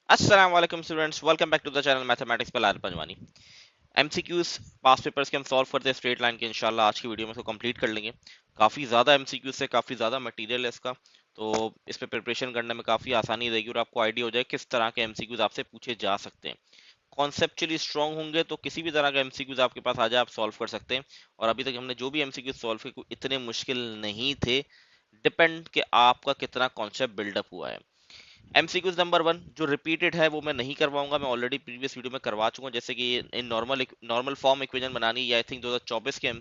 अस्सलाम वालेकुम students, welcome back to the channel mathematics पर Lal Panjwani. MCQs pass papers के हम सॉल्व करते हैं स्ट्रेट लाइन के। इंशाल्लाह आज की वीडियो में इसको कंप्लीट कर लेंगे। काफ़ी ज़्यादा एमसीक्यूज से काफ़ी ज़्यादा मटेरियल है इसका, तो इस पे प्रिपरेशन करने में काफ़ी आसानी रहेगी और आपको आइडिया हो जाए किस तरह के एमसीक्यूज आपसे पूछे जा सकते हैं। कॉन्सेप्चुअली स्ट्रांग होंगे तो किसी भी तरह का एमसीक्यूज आपके पास आ जाए आप सॉल्व कर सकते हैं। और अभी तक हमने जो भी एमसीक्यूज सॉल्व किए इतने मुश्किल नहीं थे, डिपेंड कि आपका कितना कॉन्सेप्ट बिल्डअप हुआ है। एमसीक्यूज नंबर 1 जो रिपीटेड है वो मैं नहीं करवाऊंगा, मैं ऑलरेडी प्रीवियस वीडियो में करवा चुका हूं। जैसे कि इन नॉर्मल फॉर्म इक्वेशन बनानी, ये आई थिंक 2024 के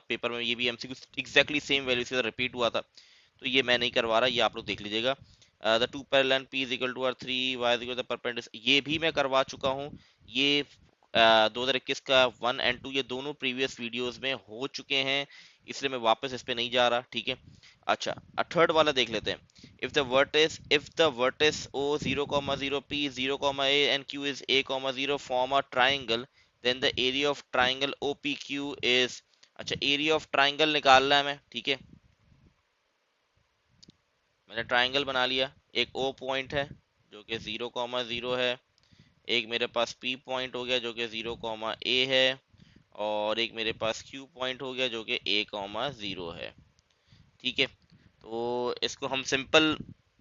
पेपर में ये भी एमसीक्यूज एग्जैक्टली सेम वैल्यू से रिपीट हुआ था, तो ये मैं नहीं करवा रहा, ये आप लोग देख लीजिएगा। The two parallel p is equal to r three y is equal to perpendicular, ये भी मैं करवा चुका हूँ। ये 2021 का 1 एंड 2 ये दोनों प्रीवियस वीडियोस में हो चुके हैं, इसलिए मैं वापस इस पे नहीं जा रहा, ठीक है। अच्छा, थर्ड वाला देख लेते हैं। if the vertex o 0 0 p 0 a and q is a 0 form a triangle, then the area of triangle opq is। अच्छा, एरिया ऑफ ट्राइंगल निकालना है मैं, ठीक है। मैंने ट्राइंगल बना लिया। एक ओ पॉइंट है जो कि 0 0 है, एक मेरे पास पी पॉइंट हो गया जो कि 0 ए है, और एक मेरे पास क्यू पॉइंट हो गया जो कि ए 0 है, ठीक है। तो इसको हम सिंपल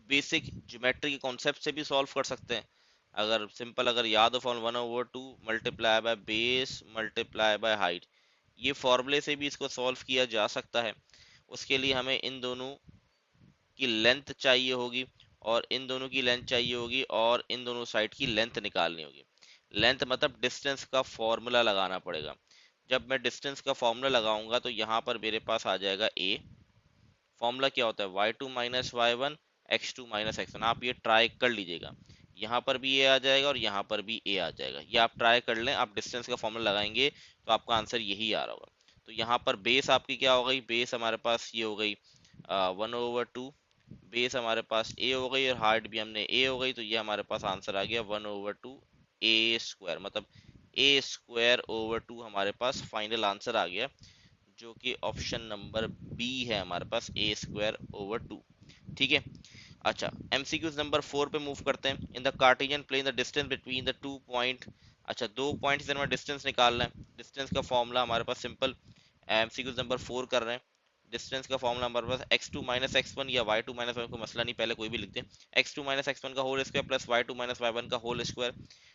बेसिक ज्योमेट्री के कॉन्सेप्ट से भी सॉल्व कर सकते हैं। अगर याद हो, form 1/2 multiply by base multiply by height, ये फॉर्मूले से भी इसको सॉल्व किया जा सकता है। उसके लिए हमें इन दोनों की लेंथ चाहिए होगी, और इन दोनों की लेंथ चाहिए होगी, और इन दोनों साइड की लेंथ निकालनी होगी। लेंथ मतलब डिस्टेंस का फॉर्मूला लगाना पड़ेगा। जब मैं डिस्टेंस का फॉर्मूला लगाऊंगा तो यहाँ पर मेरे पास आ जाएगा ए। फॉर्मूला क्या होता है, y2 minus y one x2 minus x1। आप ये ट्राई कर लीजिएगा, यहाँ पर भी ये आ जाएगा और यहाँ पर भी ए आ जाएगा। ये आप ट्राई कर लें, आप डिस्टेंस का फॉर्मूला लगाएंगे तो आपका आंसर यही आ रहा होगा। तो यहाँ पर बेस आपकी क्या हो गई, बेस हमारे पास ये हो गई 1/2, बेस हमारे पास ए हो गई और हाइट भी हमने ए हो गई, तो ये हमारे पास आंसर आ गया 1/2 ए स्क्वायर, मतलब a² हमारे पास फाइनल आंसर आ गया, जो कि ऑप्शन नंबर बी है हमारे पास a²/2, ठीक है। अच्छा, एमसीक्यूज नंबर 4 पे मूव करते हैं। In the Cartesian plane the distance between the two point. अच्छा, दो पॉइंट्स में डिस्टेंस निकालना है। डिस्टेंस का फॉर्मूला हमारे पास सिंपल, एमसीक्यूज नंबर 4 कर रहे हैं। डिस्टेंस का फॉर्मूला हमारे पास x2 माइनस एक्स या y2 माइनस वन, कोई मसला नहीं, पहले कोई भी लिखते हैं। x2 माइनस एक्स का whole square plus y2 minus y one का होल स्क्वायर।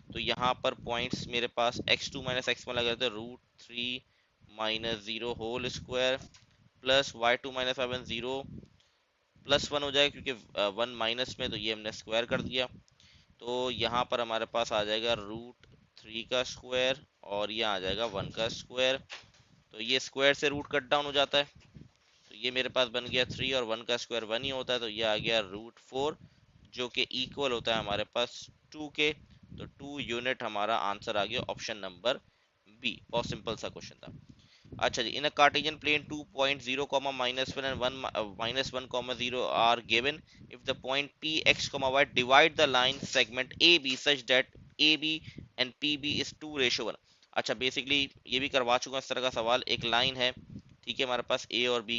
तो यहाँ पर पॉइंट्स मेरे पास x2 माइनस एक्स लगे थे √3 - 0 whole square plus y2 minus y one 0 +1 हो जाएगा, क्योंकि 1 माइनस में, तो ये हमने स्क्वायर कर दिया। तो यहाँ पर हमारे पास आ जाएगा √3 का स्क्वायर और ये आ जाएगा 1 का स्क्वायर। तो ये स्क्वायर से रूट कट डाउन हो जाता है, तो ये मेरे पास बन गया 3 और 1 का स्क्वायर 1 ही होता है, तो ये आ गया √4, जो कि इक्वल होता है हमारे पास 2 के। तो 2 यूनिट हमारा आंसर आ गया ऑप्शन नंबर बी। बहुत सिंपल सा क्वेश्चन था। अच्छा जी, इन अ Cartesian plane 2 point 0, -1 and 1 -1, 0 are given if the point p x, y divide the line segment AB such that AB and PB is 2:1। अच्छा, बेसिकली ये भी करवा चुका हूं इस तरह का सवाल। एक लाइन है, ठीक है, हमारे पास A और B,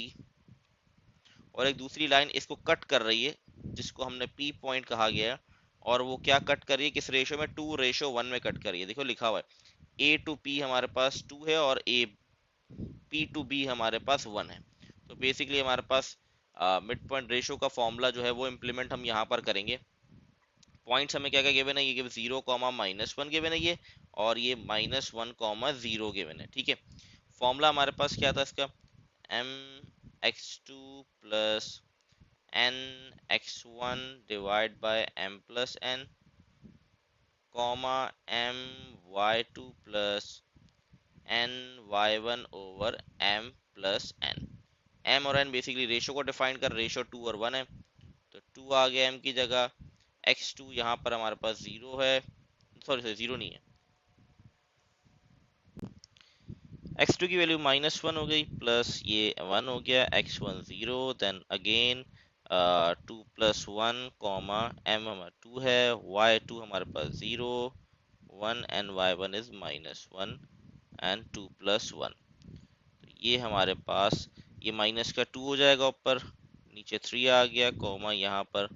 और एक दूसरी लाइन इसको कट कर रही है जिसको हमने P पॉइंट कहा गया है, और वो क्या कट कर रही है, किस रेशो में, 2:1 में कट कर रही है। देखो लिखा हुआ है A to P हमारे पास 2 है और P to B हमारे पास 1 है। तो बेसिकली हमारे पास मिड पॉइंट रेशो का फॉर्मूला जो है वो इम्प्लीमेंट हम यहाँ पर करेंगे। पॉइंट्स हमें क्या क्या गिवन है, ये गिवन 0, -1 गिवन है ये, और ये -1, 0 गिवन है, ठीक है। फॉर्मूला हमारे पास क्या था इसका, mx2 plus nx1 divide by m plus n, my2 plus ny1 over m plus n। m और n बेसिकली रेशो को डिफाइन कर, रेशो 2 और 1 है, तो 2 आ गया m की जगह। x2 यहाँ पर हमारे पास 0 है, सॉरी 0 नहीं है, x2 की वैल्यू -1 हो गई, प्लस ये 1 हो गया, x1 0, देन अगेन 2 + 1 m हमारा 2 है, y2 हमारे पास 0 1 and y1 इज -1 एंड 2 + 1। तो ये हमारे पास ये माइनस का 2 हो जाएगा ऊपर, नीचे 3 आ गया, कॉमा यहाँ पर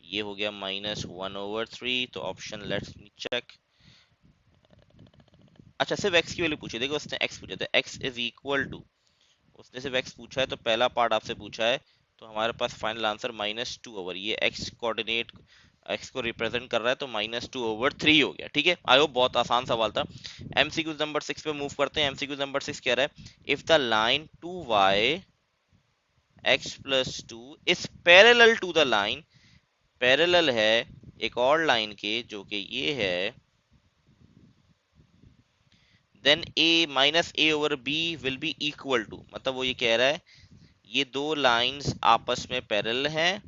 ये हो गया -1/3। तो ऑप्शन लेट्स मी चेक। अच्छा, सिर्फ x की वैल्यू पूछी, देखो उसने x पूछा था, x इज इक्वल टू, उसने सिर्फ x पूछा है तो पहला पार्ट आपसे पूछा है, तो हमारे पास फाइनल आंसर -2/, ये x कोऑर्डिनेट x को रिप्रेजेंट कर रहा है, तो -2/3 हो गया। ठीक है, आई होप बहुत आसान सवाल था। एमसीक्यू नंबर 6 पे मूव करते हैं। एमसीक्यू नंबर 6 कह रहा है if the line 2y x+2 is parallel to the line, parallel है एक और लाइन के जो कि ये है, then a-a/b will be equal to, मतलब वो ये कह रहा है ये दो लाइंस आपस में पैरेलल हैं,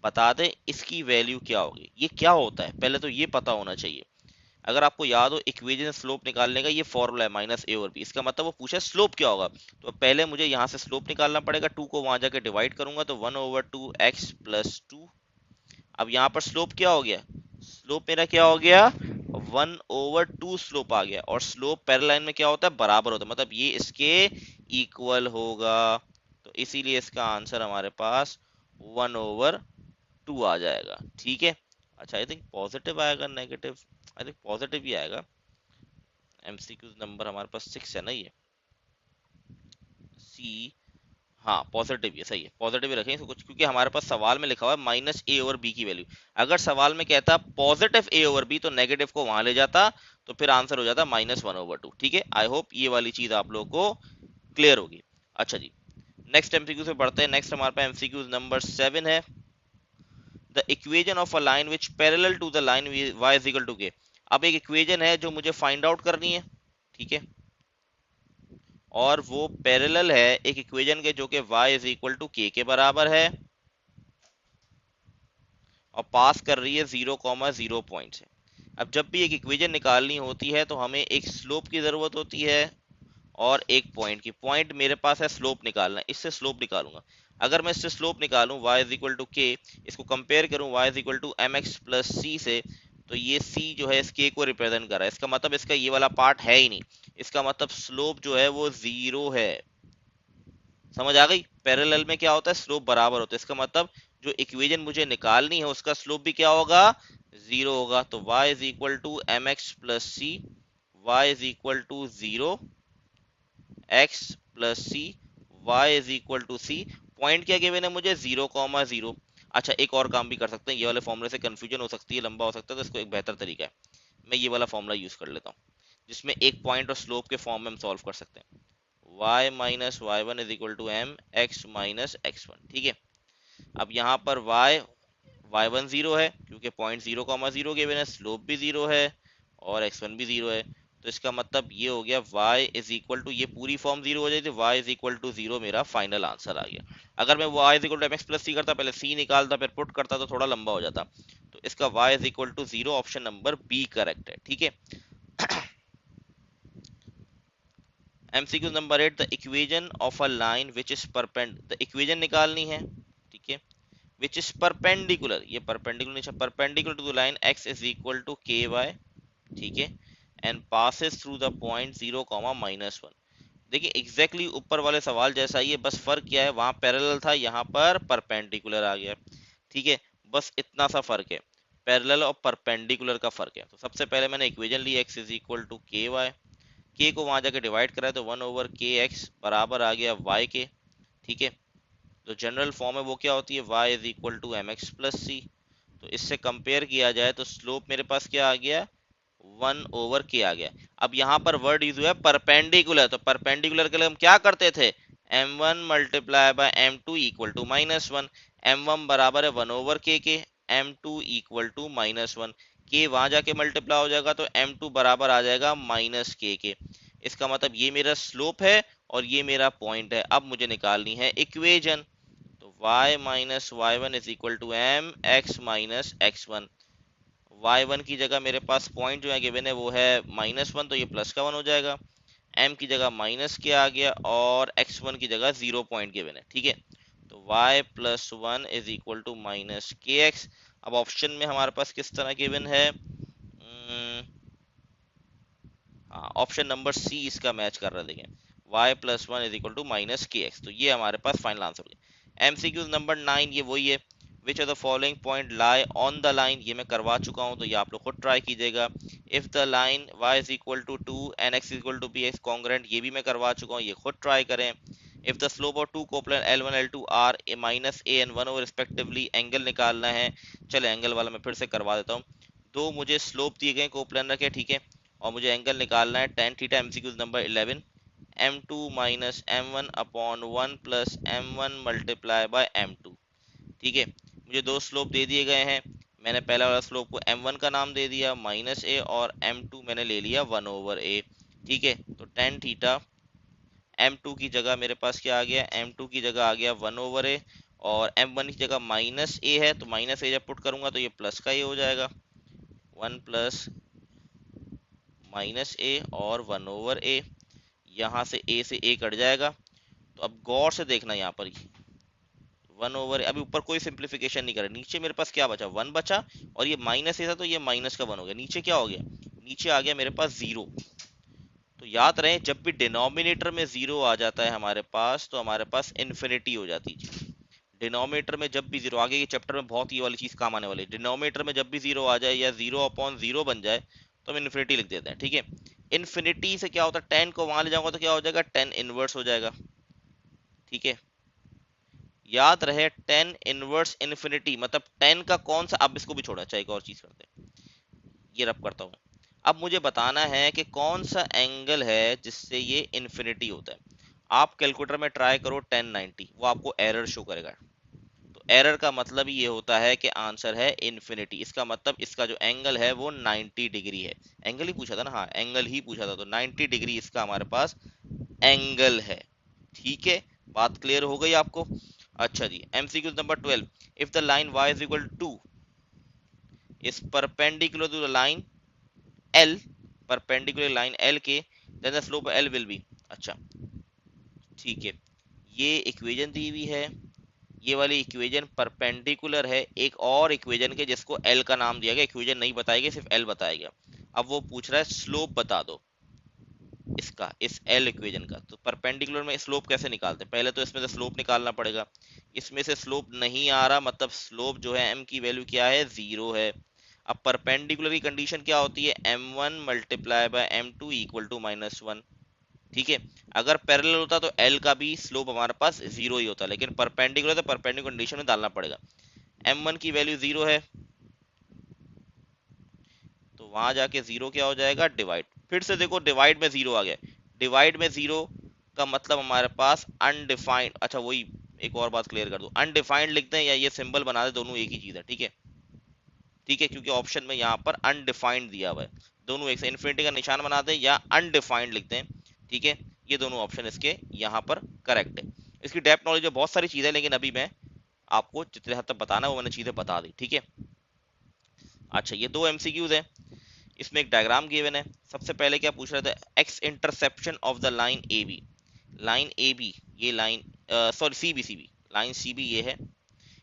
बता दे इसकी वैल्यू क्या होगी। ये क्या होता है पहले तो ये पता होना चाहिए। अगर आपको याद हो इक्वेशन स्लोप निकालने का ये फॉर्मूला है -a/b, इसका मतलब वो पूछा स्लोप क्या होगा। तो पहले मुझे यहाँ से स्लोप निकालना पड़ेगा, 2 को वहां जाके डिवाइड करूंगा तो 1/2x+2। अब यहाँ पर स्लोप क्या हो गया, स्लोप मेरा क्या हो गया, 1/2 स्लोप आ गया। और स्लोप पैरेलल लाइन में क्या होता है, बराबर होता है, मतलब ये इसके इक्वल होगा। तो इसीलिए इसका आंसर हमारे पास 1/2 आ जाएगा। ठीक है, अच्छा आई थिंक पॉजिटिव आएगा, नेगेटिव, आई थिंक पॉजिटिव ही आएगा। एमसीक्यू नंबर हमारे पास 6 है ना, ये सी, हाँ पॉजिटिव, ये सही है, पॉजिटिव ही रखें इसको कुछ, क्योंकि हमारे पास सवाल में लिखा हुआ है -a/b की वैल्यू। अगर सवाल में कहता पॉजिटिव a/b तो नेगेटिव को वहां ले जाता, तो फिर आंसर हो जाता -1/2। ठीक है, आई होप ये वाली चीज आप लोगों को क्लियर होगी। अच्छा जी, नेक्स्ट एमसीक्यू से बढ़ते हैं। नेक्स्ट हमारे पास एमसीक्यू नंबर 7 है, the equation of a line which parallel to the line y is equal to k। अब एक इक्वेशन है जो मुझे फाइंड आउट करनी है, ठीक है, और वो पैरेलल है एक इक्वेशन के जो कि y is equal to k के बराबर है, और पास कर रही है 0,0 पॉइंट से। अब जब भी एक इक्वेशन निकालनी होती है तो हमें एक स्लोप की जरूरत होती है और एक पॉइंट की। पॉइंट मेरे पास है स्लोप निकालना है, इससे स्लोप निकालूंगा। अगर मैं इससे स्लोप निकालूं y इज इक्वल टू के, इसको कंपेयर करूं y is equal to M x plus C से, तो ये c जो है इस k को रिप्रेजेंट कर रहा है, इसका मतलब इसका ये वाला पार्ट है ही नहीं, इसका मतलब स्लोप जो है वो 0 है। समझ आ गई, पैरेलल में क्या होता है, स्लोप बराबर होता है, इसका मतलब जो इक्वेशन मुझे निकालनी है उसका स्लोप भी क्या होगा, 0 होगा। तो y is equal to M x plus c, y is equal to 0 x plus c, y is equal to c. Point क्या गिवन है मुझे, 0,0। अच्छा, एक और काम भी कर सकते हैं, ये वाले फॉर्मूले से कंफ्यूजन हो सकती है, लंबा हो सकता है, तो इसको एक बेहतर तरीका है, मैं ये वाला फॉर्मूला यूज कर लेता हूँ जिसमें एक पॉइंट और स्लोप के फॉर्म में हम सॉल्व कर सकते हैं। y minus y one is equal to M x minus x one. ठीक है, अब यहाँ पर y1 0 है क्योंकि पॉइंट 0,0 के बिना, स्लोप भी 0 है और x1 भी 0 है। तो इसका मतलब ये हो गया y इज इक्वल टू, ये पूरी फॉर्म 0 हो जाती है, y इज इक्वल टू 0 मेरा फाइनल आंसर आ गया। अगर मैं y is equal to M x plus C करता, पहले c निकालता फिर पुट करता, तो थोड़ा लंबा हो जाता। तो इसका y is equal to 0, option number B correct है। ठीक है, MCQ number 8, the equation of a line which is the equation निकालनी है, ठीक है, विच इज परपेंडिकुलर, ये परपेंडिकुलर नहीं, perpendicular to the line x is equal to k y, ठीक है, and passes through the point 0,-1। देखिए एग्जैक्टली ऊपर वाले सवाल जैसा ही है, बस फर्क क्या है, वहां पैरेलल था, यहाँ पर परपेंडिकुलर आ गया। ठीक है, बस इतना सा फर्क है, पैरेलल और परपेंडिकुलर का फर्क है। तो सबसे पहले मैंने इक्वेशन ली x is equal to k y, k को वहां जाके डिवाइड करा तो 1/kx बराबर आ गया y के। ठीक है, तो जनरल फॉर्म है वो क्या होती है, y is equal to M x plus C. तो इससे कंपेयर किया जाए तो स्लोप मेरे पास क्या आ गया, 1/k आ गया। अब यहाँ पर वर्ड यूज हुआ है परपेंडिकुलर, तो परपेंडिकुलर के लिए हम क्या करते थे, m1 multiply by m2 equal to -1। m1 बराबर है 1/k के, m2 इक्वल टू -1, के वहां जाके मल्टीप्लाई हो जाएगा तो m2 बराबर आ जाएगा -k के। इसका मतलब ये मेरा स्लोप है और ये मेरा पॉइंट है। अब मुझे निकालनी है इक्वेशन, तो y minus y one is equal to M x minus x one. y1 की जगह मेरे पास पॉइंट जो है गिवन है वो है -1, तो ये प्लस का 1 हो जाएगा, m की जगह माइनस के आ गया और x1 की जगह 0 पॉइंट गिवन है। ठीक है, तो y plus 1 is equal to minus k x. अब ऑप्शन में हमारे पास किस तरह गिवन है, हाँ ऑप्शन नंबर सी इसका मैच कर रहा है, देखें y plus 1 is equal to minus k x, तो ये हमारे पास फाइनल आंसर हो गया। एमसीक्यू नंबर 9 ये वही है, which are the following point lie on the line, ये मैं करवा चुका हूँ, तो ये आप लोग खुद ट्राई कीजिएगा। If the line y is equal to 2 and x is equal to b x congruent, ये भी मैं करवा चुका हूँ, ये खुद ट्राई करें। If the slope of two coplanar L1 L2 are A minus A and 1 over respectively, angle निकालना है। चले एंगल वाला मैं फिर से करवा देता हूँ। दो मुझे स्लोप दिए गए कोप्लनर के, ठीक है, और मुझे एंगल निकालना है tan theta. MCQ number 11, m2 minus m1 upon 1 plus m1 multiply by m2, ठीक है। मुझे दो स्लोप दे दिए गए हैं, मैंने पहला वाला स्लोप को m1 का नाम दे दिया माइनस ए, और m2 मैंने ले लिया 1 ओवर ए, ठीक है। तो tan थीटा m2 की जगह मेरे पास क्या आ गया, m2 की जगह आ गया 1 ओवर ए, और m1 की जगह माइनस ए है, तो माइनस ए जब पुट करूंगा तो ये प्लस का ये हो जाएगा, 1 प्लस माइनस ए और 1 ओवर ए। यहाँ से ए कट जाएगा। तो अब गौर से देखना यहाँ पर, 1 ओवर, अभी ऊपर कोई सिंप्लीफिकेशन नहीं करा, नीचे मेरे पास क्या बचा, 1 बचा, और ये माइनस ए था तो ये माइनस का 1 हो गया, नीचे क्या हो गया, नीचे आ गया मेरे पास 0। तो याद रहे, जब भी डिनोमिनेटर में 0 आ जाता है हमारे पास, तो हमारे पास इन्फिनिटी हो जाती है। डिनोमिनेटर में जब भी 0, आगे के चैप्टर में बहुत ये वाली चीज काम आने वाली है, डिनोमिनेटर में जब भी 0 आ जाए या 0/0 बन जाए, तो हम इन्फिनिटी लिख देते हैं, ठीक है। इन्फिनिटी से क्या होता है, 10 को वहां ले जाऊंगा तो क्या हो जाएगा, 10 इनवर्स हो जाएगा, ठीक है। याद रहे 10 इनवर्स इन्फिनिटी मतलब 10 का कौन सा, अब इसको भी छोड़ा, चाहे एक और चीज करते हैं, ये रब करता हूँ। अब मुझे बताना है कि कौन सा एंगल है जिससे ये इन्फिनिटी होता है। आप कैलकुलेटर में ट्राई करो 1090, वो आपको एरर शो करेगा। तो एरर का मतलब ये होता है कि आंसर है इन्फिनिटी, इसका मतलब इसका जो एंगल है वो 90 डिग्री है। एंगल ही पूछा था ना, हाँ एंगल ही पूछा था, तो 90 डिग्री इसका हमारे पास एंगल है, ठीक है। बात क्लियर हो गई आपको। अच्छा जी, MCQ number 12, if the line y is equal to is perpendicular to the line L, perpendicular line L के, then the slope L will be. अच्छा ठीक है, ये इक्वेशन दी हुई है, ये वाली इक्वेशन परपेंडिकुलर है एक और इक्वेशन के जिसको L का नाम दिया गया, इक्वेशन नहीं बताएगा, सिर्फ L बताएगा। अब वो पूछ रहा है स्लोप बता दो इसका, इस L इक्वेशन का। तो परपेंडिकुलर में स्लोप कैसे निकालते हैं, पहले तो इसमें से स्लोप निकालना पड़ेगा। इसमें से स्लोप नहीं आ रहा, मतलब स्लोप जो है m की वैल्यू क्या है, 0 है। अब परपेंडिकुलर की कंडीशन क्या होती है, m1 multiply by m2 equal to -1, ठीक है। अगर पैरेलल होता तो L का भी स्लोप हमारे पास 0 ही होता, लेकिन परपेंडिकुलर तो परपेंडिकुलर कंडीशन में डालना पड़ेगा। m1 की वैल्यू 0 है, तो वहां जाके 0 क्या हो जाएगा, डिवाइड। फिर से देखो डिवाइड में 0 आ गया, डिवाइड में 0 का मतलब हमारे पास अनडिफाइंड। अच्छा वही एक और बात क्लियर कर दूं, अनडिफाइंड लिखते हैं या ये सिंबल बना दे, दोनों एक ही चीज है, ठीक है, ठीक है, क्योंकि ऑप्शन में यहाँ पर अनडिफाइंड दिया हुआ है, दोनों एक से, इन्फिनिटी का निशान बनाते हैं या अनडिफाइंड लिखते हैं, ठीक है। ये दोनों ऑप्शन इसके यहाँ पर करेक्ट है। इसकी डेप्थ नॉलेज में बहुत सारी चीजें, लेकिन अभी मैं आपको जितने हद तक बताना है वो मैंने चीजें बता दी, ठीक है। अच्छा ये दो एमसीक्यूज है, इसमें एक डायग्राम गिवन है। सबसे पहले क्या पूछ रहा था, X interception of the line A B, line A B, ये line sorry C B line C B ये है,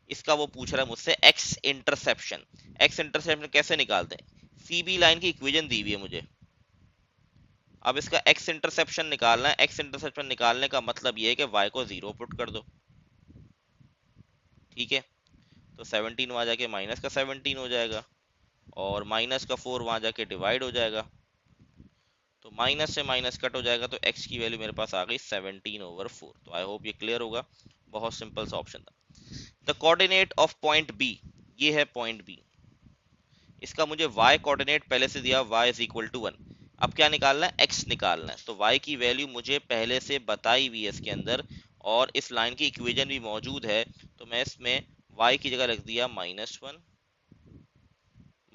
इसका वो पूछ रहा है मुझसे एक्स इंटरसेप्शन। एक्स इंटरसेप्शन कैसे निकालते हैं, सी बी लाइन की इक्वेशन दी हुई है मुझे, अब इसका एक्स इंटरसेप्शन निकालना है। एक्स इंटरसेप्शन निकालने का मतलब ये है कि वाई को 0 पुट कर दो, ठीक है। तो 17 वहां जाके माइनस का 17 हो जाएगा, और माइनस का 4 वहां जाके डिवाइड हो जाएगा, तो माइनस से माइनस कट हो जाएगा, तो x की वैल्यू मेरे पास आ गई 17/4। तो आई होप ये क्लियर होगा, बहुत सिंपल सा ऑप्शन था। The coordinate of point B, ये है पॉइंट बी, इसका मुझे y कोऑर्डिनेट पहले से दिया, y इज इक्वल टू 1। अब क्या निकालना है, x निकालना है। तो y की वैल्यू मुझे पहले से बताई हुई है इसके अंदर, और इस लाइन की इक्वेशन भी मौजूद है, तो मैं इसमें y की जगह रख दिया -1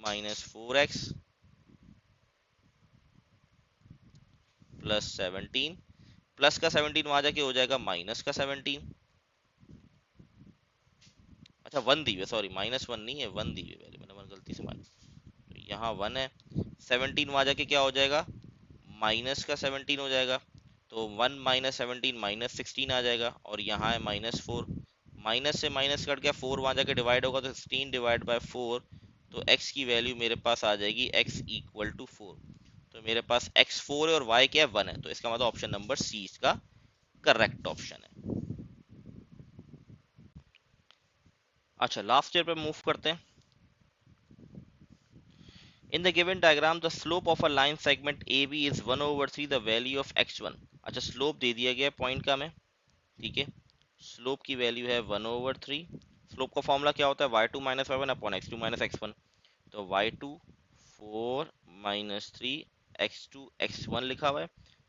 -4x प्लस 17, प्लस का 17 वहां जाके हो जाएगा माइनस का 17। अच्छा 1 दी हुई, सॉरी -1 नहीं है, 1 दी हुई वैल्यू, मैंने गलती से मान, तो यहाँ 1 है। 17 वहां जाके क्या हो जाएगा, माइनस का 17 हो जाएगा, तो 1 -17 -16 आ जाएगा, और यहाँ है -4, माइनस से माइनस कट गया, 4 वहां जाके डिवाइड होगा, तो 16 डिवाइड बाय 4, तो x की वैल्यू मेरे पास आ जाएगी x इक्वल टू 4। तो मेरे पास x 4 है और y क्या है, 1 है, तो इसका मतलब ऑप्शन नंबर सी इसका करेक्ट ऑप्शन है। अच्छा, लास्ट ईयर पे मूव करते हैं। In the given diagram, the slope of a line segment AB is 1/3 the value of x1। अच्छा, स्लोप दे दिया गया पॉइंट का हमें, ठीक है। स्लोप की वैल्यू है 1/3। स्लोप का फॉर्मूला क्या होता है, y2 minus y one upon x two minus x one. तो y2 4 माइनस थ्री, x1 लिखा हुआ है,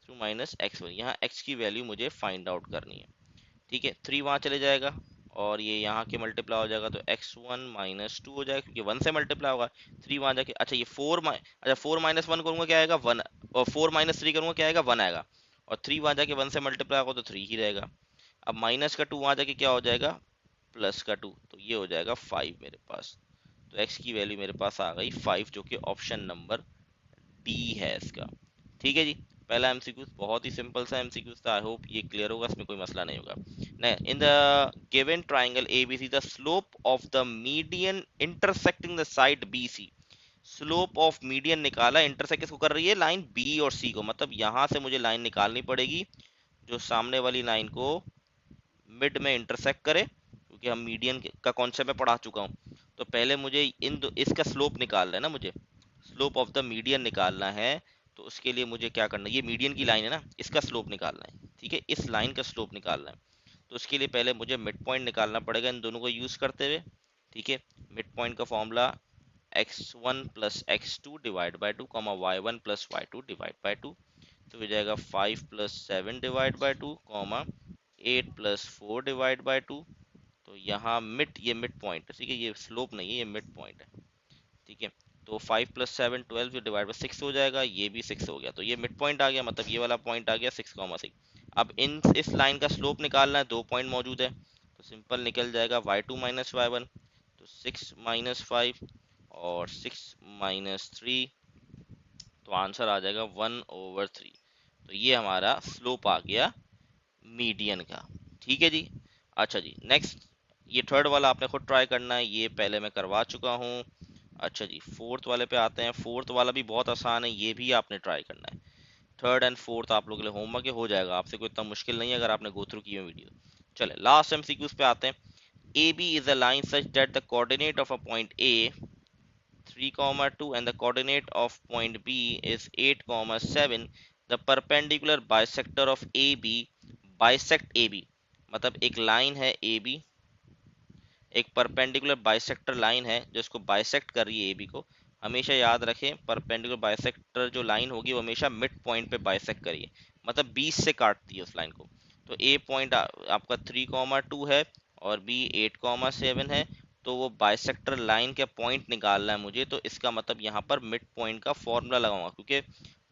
टू माइनस x1। यहाँ x की वैल्यू मुझे फाइंड आउट करनी है, ठीक है। 3 वहाँ चले जाएगा और ये यहाँ के मल्टीप्लाई हो जाएगा, तो x1 माइनस टू हो जाएगा क्योंकि 1 से मल्टीप्लाई होगा। 3 वहाँ जाके, अच्छा ये 4 माइनस वन करूँगा क्या आएगा, 1। और 4 माइनस थ्री करूँगा क्या आएगा, 1 आएगा। और 3 वहाँ जाके 1 से मल्टीप्लाई होगा तो 3 ही रहेगा। अब माइनस का 2 वहाँ जाके क्या हो जाएगा, प्लस का 2, तो ये हो जाएगा 5 मेरे पास। तो x की वैल्यू मेरे पास आ गई 5, जो कि ऑप्शन नंबर डी है इसका। ठीक है जी। पहला एमसीक्यू बहुत ही सिंपल सा एमसीक्यू था, आई होप ये क्लियर होगा, इसमें कोई मसला नहीं होगा। In the given triangle ABC the slope of the median intersecting the side BC. Slope of median निकाला, इंटरसेक्ट किसको कर रही है, लाइन बी और सी को। मतलब यहां से मुझे लाइन निकालनी पड़ेगी जो सामने वाली लाइन को मिड में इंटरसेक्ट करे, क्योंकि हम मीडियन का कॉन्सेप्ट में पढ़ा चुका हूँ। तो पहले मुझे इसका स्लोप निकालना है ना, मुझे स्लोप ऑफ द मीडियन निकालना है। तो उसके लिए मुझे क्या करना है, ये मीडियन की लाइन है ना, इसका स्लोप निकालना है, ठीक है। इस लाइन का स्लोप निकालना है। तो उसके लिए पहले मुझे मिड पॉइंट निकालना पड़ेगा इन दोनों को यूज करते हुए, ठीक है। मिड पॉइंट का formula x1 plus x2 divide by two, comma y1 plus y2 divide by two. तो हो जाएगा 5 plus 7 divide by two, comma 8 plus 4 divide by two. तो यहाँ ये मिड पॉइंट है, ठीक है। ये स्लोप नहीं है, ये मिड पॉइंट है, ठीक है। तो 5 प्लस 7 12 डिवाइड बाई 6 हो जाएगा, ये भी 6 हो गया। तो ये मिड पॉइंट आ गया, मतलब ये वाला पॉइंट आ गया 6,6। अब इस लाइन का स्लोप निकालना है, 2 पॉइंट मौजूद है, तो सिंपल निकल जाएगा y2 माइनस y1। तो 6 माइनस 5 और 6 माइनस 3, तो आंसर आ जाएगा 1/3। तो ये हमारा स्लोप आ गया मीडियन का, ठीक है जी। अच्छा जी, नेक्स्ट ये थर्ड वाला आपने खुद ट्राई करना है, ये पहले मैं करवा चुका हूँ। अच्छा जी, फोर्थ वाले पे आते हैं। फोर्थ वाला भी बहुत आसान है, ये भी आपने ट्राई करना है। थर्ड एंड फोर्थ आप लोगों के लिए होमवर्क हो जाएगा, आपसे कोई इतना मुश्किल नहीं है अगर आपने गो थ्रू की है वीडियो। चले लास्ट एमसीक्यूज पे आते हैं। A B is a line such that the coordinate of a point A 3,2 and the coordinate of point B is 8,7। the perpendicular bisector of AB bisect AB। मतलब एक line है AB, एक perpendicular bisector line है जो इसको bisect कर रही है AB को। हमेशा याद रखें, परपेंडिकुलर बाइसेक्टर जो लाइन होगी वो हमेशा मिड पॉइंट पे बाइसेक्ट करिए, मतलब 20 से काटती है उस लाइन को। तो ए पॉइंट आपका 3,2 है और बी 8,7 है। तो वो बाइसेक्टर लाइन के पॉइंट निकालना है मुझे, तो इसका मतलब यहाँ पर मिड पॉइंट का फॉर्मूला लगाऊंगा, क्योंकि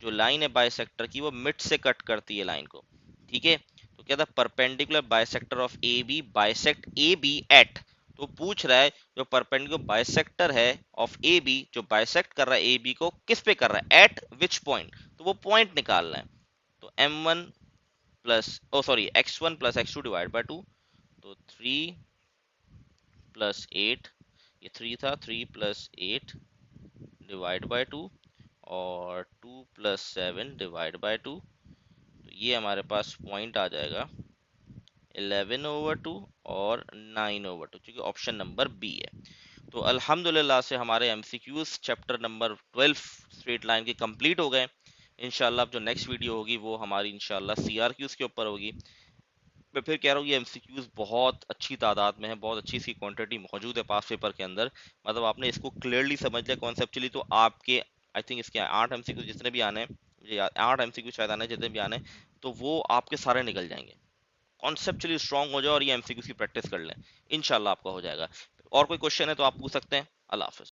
जो लाइन है बाइसेक्टर की वो मिड से कट करती है लाइन को, ठीक है। तो क्या था, perpendicular bisector of A B bisect A B at. तो पूछ रहा है जो परपेंडिकुलर बाइसेक्टर है ऑफ ए बी, जो बाइसेक्ट कर रहा है ए बी को, किस पे कर रहा है, एट विच पॉइंट। तो वो पॉइंट निकालना है। तो m1 plus x1 plus x2 divide by two. तो 3 प्लस 8, ये 3 था, 3 प्लस 8 डिवाइड बाई टू, और 2 प्लस 7 डिवाइड बाई टू। तो ये हमारे पास पॉइंट आ जाएगा 11/2 और 9/2, क्योंकि ऑप्शन नंबर बी है। तो अल्हम्दुलिल्लाह से हमारे MCQs chapter number 12 straight line के कंप्लीट हो गए। इंशाल्लाह अब जो नेक्स्ट वीडियो होगी वो हमारी इंशाल्लाह सीआरक्यूज के ऊपर होगी। मैं फिर कह रहा हूँ ये एमसीक्यूज बहुत अच्छी तादाद में है, बहुत अच्छी इसकी क्वांटिटी मौजूद है पास पेपर के अंदर। मतलब आपने इसको क्लियरली समझ लिया कॉन्सेप्चुअली, तो आपके आई थिंक इसके 8 एमसीक्यू जितने भी आने हैं, मुझे 8 एमसीक्यू शायद आने हैं, जितने भी आने हैं, तो वो आपके सारे निकल जाएंगे। कॉन्सेप्चुअली स्ट्रांग हो जाओ और ये एमसीक्यूज की प्रैक्टिस कर लें, इंशाल्लाह आपका हो जाएगा। और कोई क्वेश्चन है तो आप पूछ सकते हैं। अल्लाह हाफिज।